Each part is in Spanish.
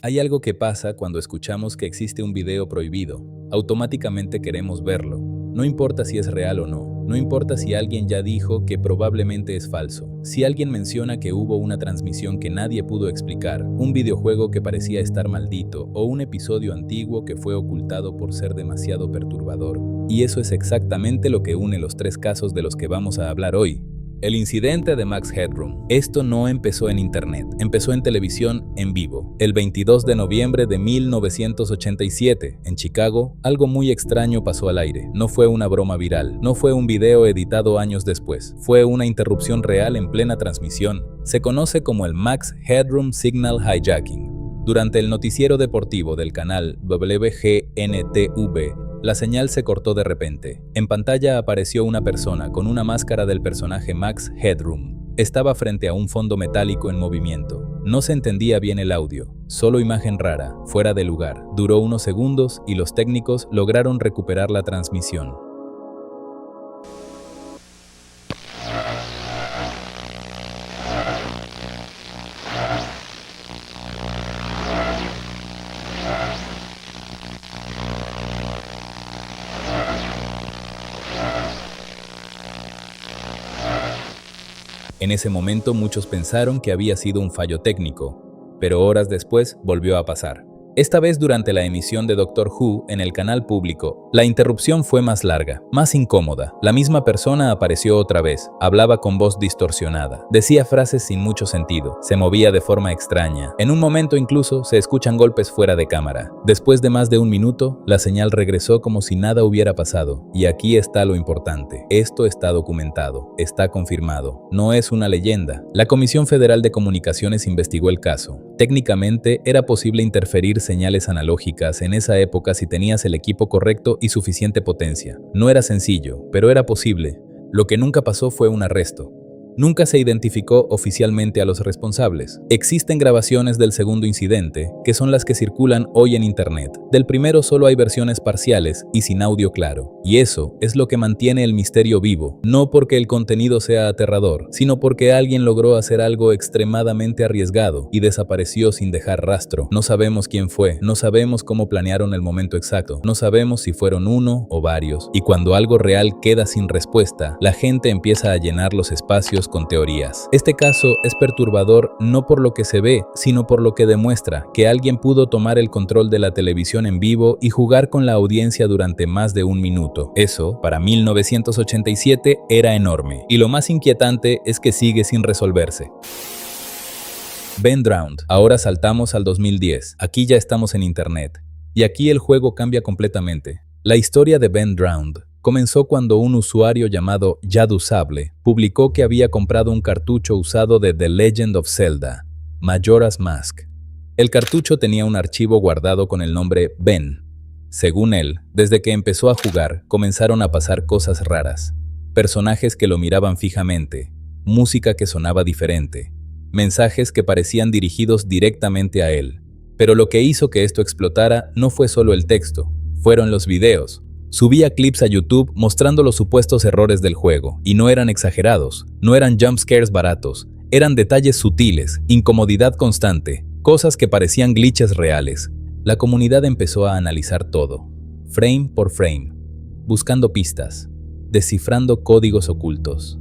Hay algo que pasa cuando escuchamos que existe un video prohibido. Automáticamente queremos verlo. No importa si es real o no. No importa si alguien ya dijo que probablemente es falso. Si alguien menciona que hubo una transmisión que nadie pudo explicar, un videojuego que parecía estar maldito o un episodio antiguo que fue ocultado por ser demasiado perturbador. Y eso es exactamente lo que une los tres casos de los que vamos a hablar hoy. El incidente de Max Headroom. Esto no empezó en internet, empezó en televisión en vivo. El 22 de noviembre de 1987, en Chicago, algo muy extraño pasó al aire. No fue una broma viral, no fue un video editado años después. Fue una interrupción real en plena transmisión. Se conoce como el Max Headroom Signal Hijacking. Durante el noticiero deportivo del canal WGNTV, la señal se cortó de repente. En pantalla apareció una persona con una máscara del personaje Max Headroom. Estaba frente a un fondo metálico en movimiento. No se entendía bien el audio, solo imagen rara, fuera de lugar. Duró unos segundos y los técnicos lograron recuperar la transmisión. En ese momento muchos pensaron que había sido un fallo técnico, pero horas después volvió a pasar. Esta vez durante la emisión de Doctor Who en el canal público. La interrupción fue más larga, más incómoda. La misma persona apareció otra vez, hablaba con voz distorsionada, decía frases sin mucho sentido, se movía de forma extraña. En un momento incluso se escuchan golpes fuera de cámara. Después de más de un minuto, la señal regresó como si nada hubiera pasado. Y aquí está lo importante. Esto está documentado, está confirmado. No es una leyenda. La Comisión Federal de Comunicaciones investigó el caso. Técnicamente era posible interferir señales analógicas en esa época si tenías el equipo correcto y suficiente potencia. No era sencillo, pero era posible. Lo que nunca pasó fue un arresto. Nunca se identificó oficialmente a los responsables. Existen grabaciones del segundo incidente, que son las que circulan hoy en internet. Del primero solo hay versiones parciales y sin audio claro. Y eso es lo que mantiene el misterio vivo, no porque el contenido sea aterrador, sino porque alguien logró hacer algo extremadamente arriesgado y desapareció sin dejar rastro. No sabemos quién fue, no sabemos cómo planearon el momento exacto, no sabemos si fueron uno o varios. Y cuando algo real queda sin respuesta, la gente empieza a llenar los espacios con teorías. Este caso es perturbador no por lo que se ve, sino por lo que demuestra que alguien pudo tomar el control de la televisión en vivo y jugar con la audiencia durante más de un minuto. Eso, para 1987, era enorme. Y lo más inquietante es que sigue sin resolverse. Ben Drowned. Ahora saltamos al 2010. Aquí ya estamos en internet. Y aquí el juego cambia completamente. La historia de Ben Drowned comenzó cuando un usuario llamado Yadu Sable publicó que había comprado un cartucho usado de The Legend of Zelda, Majora's Mask. El cartucho tenía un archivo guardado con el nombre Ben. Según él, desde que empezó a jugar, comenzaron a pasar cosas raras. Personajes que lo miraban fijamente, música que sonaba diferente, mensajes que parecían dirigidos directamente a él. Pero lo que hizo que esto explotara no fue solo el texto, fueron los videos. Subía clips a YouTube mostrando los supuestos errores del juego, y no eran exagerados, no eran jumpscares baratos, eran detalles sutiles, incomodidad constante, cosas que parecían glitches reales. La comunidad empezó a analizar todo, frame por frame, buscando pistas, descifrando códigos ocultos.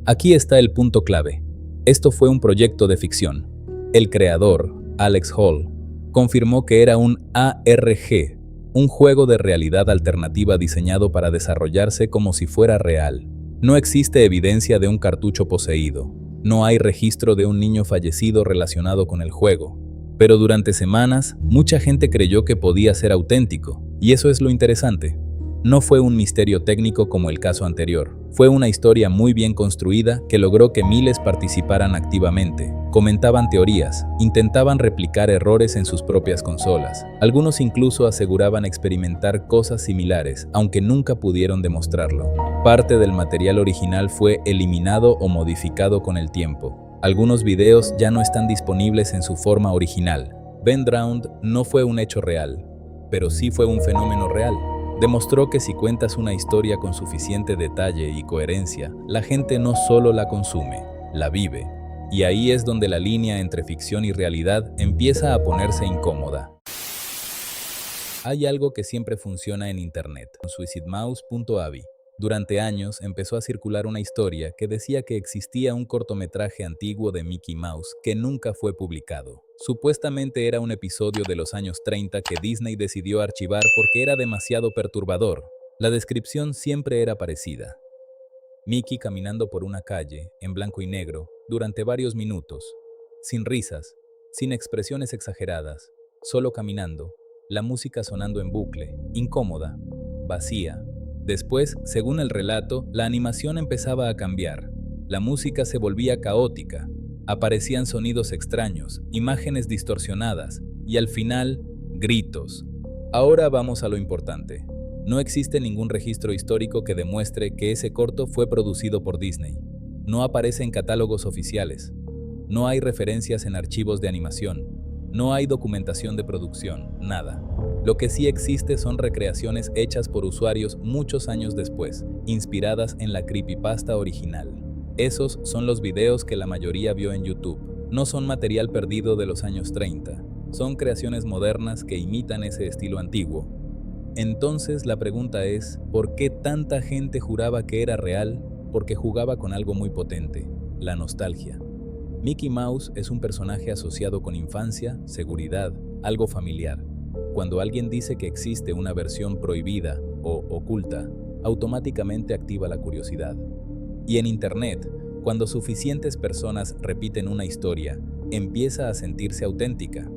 Aquí está el punto clave. Esto fue un proyecto de ficción. El creador, Alex Hall, confirmó que era un ARG, un juego de realidad alternativa diseñado para desarrollarse como si fuera real. No existe evidencia de un cartucho poseído. No hay registro de un niño fallecido relacionado con el juego. Pero durante semanas, mucha gente creyó que podía ser auténtico. Y eso es lo interesante. No fue un misterio técnico como el caso anterior. Fue una historia muy bien construida que logró que miles participaran activamente. Comentaban teorías, intentaban replicar errores en sus propias consolas. Algunos incluso aseguraban experimentar cosas similares, aunque nunca pudieron demostrarlo. Parte del material original fue eliminado o modificado con el tiempo. Algunos videos ya no están disponibles en su forma original. Ben Drowned no fue un hecho real, pero sí fue un fenómeno real. Demostró que si cuentas una historia con suficiente detalle y coherencia, la gente no solo la consume, la vive. Y ahí es donde la línea entre ficción y realidad empieza a ponerse incómoda. Hay algo que siempre funciona en Internet, suicidmouse.avi. Durante años empezó a circular una historia que decía que existía un cortometraje antiguo de Mickey Mouse que nunca fue publicado. Supuestamente era un episodio de los años 30 que Disney decidió archivar porque era demasiado perturbador. La descripción siempre era parecida. Mickey caminando por una calle, en blanco y negro, durante varios minutos, sin risas, sin expresiones exageradas, solo caminando, la música sonando en bucle, incómoda, vacía. Después, según el relato, la animación empezaba a cambiar. La música se volvía caótica, aparecían sonidos extraños, imágenes distorsionadas y al final, gritos. Ahora vamos a lo importante. No existe ningún registro histórico que demuestre que ese corto fue producido por Disney. No aparece en catálogos oficiales. No hay referencias en archivos de animación. No hay documentación de producción, nada. Lo que sí existe son recreaciones hechas por usuarios muchos años después, inspiradas en la creepypasta original. Esos son los videos que la mayoría vio en YouTube. No son material perdido de los años 30. Son creaciones modernas que imitan ese estilo antiguo. Entonces la pregunta es, ¿por qué tanta gente juraba que era real? Porque jugaba con algo muy potente, la nostalgia. Mickey Mouse es un personaje asociado con infancia, seguridad, algo familiar. Cuando alguien dice que existe una versión prohibida o oculta, automáticamente activa la curiosidad. Y en Internet, cuando suficientes personas repiten una historia, empieza a sentirse auténtica.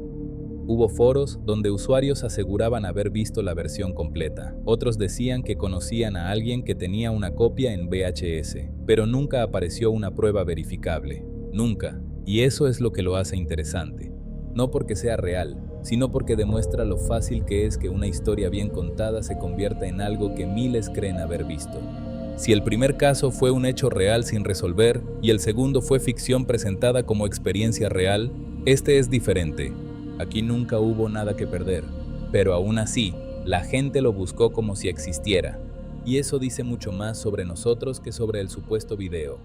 Hubo foros donde usuarios aseguraban haber visto la versión completa. Otros decían que conocían a alguien que tenía una copia en VHS, pero nunca apareció una prueba verificable. Nunca. Y eso es lo que lo hace interesante. No porque sea real, sino porque demuestra lo fácil que es que una historia bien contada se convierta en algo que miles creen haber visto. Si el primer caso fue un hecho real sin resolver y el segundo fue ficción presentada como experiencia real, este es diferente. Aquí nunca hubo nada que perder, pero aún así, la gente lo buscó como si existiera. Y eso dice mucho más sobre nosotros que sobre el supuesto video.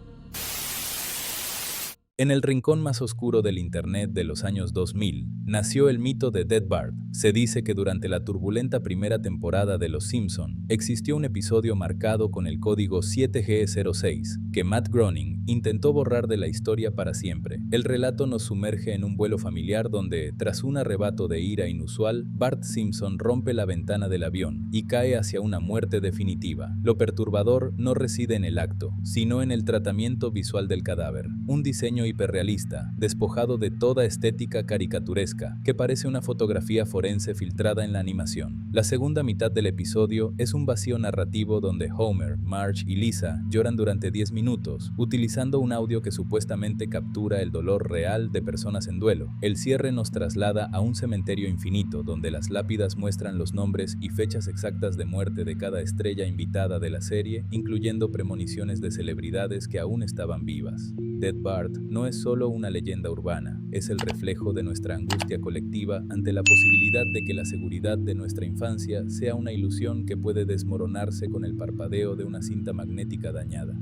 En el rincón más oscuro del Internet de los años 2000, nació el mito de Dead Bart. Se dice que durante la turbulenta primera temporada de Los Simpson, existió un episodio marcado con el código 7G06, que Matt Groening intentó borrar de la historia para siempre. El relato nos sumerge en un vuelo familiar donde, tras un arrebato de ira inusual, Bart Simpson rompe la ventana del avión y cae hacia una muerte definitiva. Lo perturbador no reside en el acto, sino en el tratamiento visual del cadáver. Un diseño hiperrealista, despojado de toda estética caricaturesca, que parece una fotografía forense filtrada en la animación. La segunda mitad del episodio es un vacío narrativo donde Homer, Marge y Lisa lloran durante 10 minutos, utilizando un audio que supuestamente captura el dolor real de personas en duelo. El cierre nos traslada a un cementerio infinito, donde las lápidas muestran los nombres y fechas exactas de muerte de cada estrella invitada de la serie, incluyendo premoniciones de celebridades que aún estaban vivas. Dead Bart no es solo una leyenda urbana, es el reflejo de nuestra angustia colectiva ante la posibilidad de que la seguridad de nuestra infancia sea una ilusión que puede desmoronarse con el parpadeo de una cinta magnética dañada.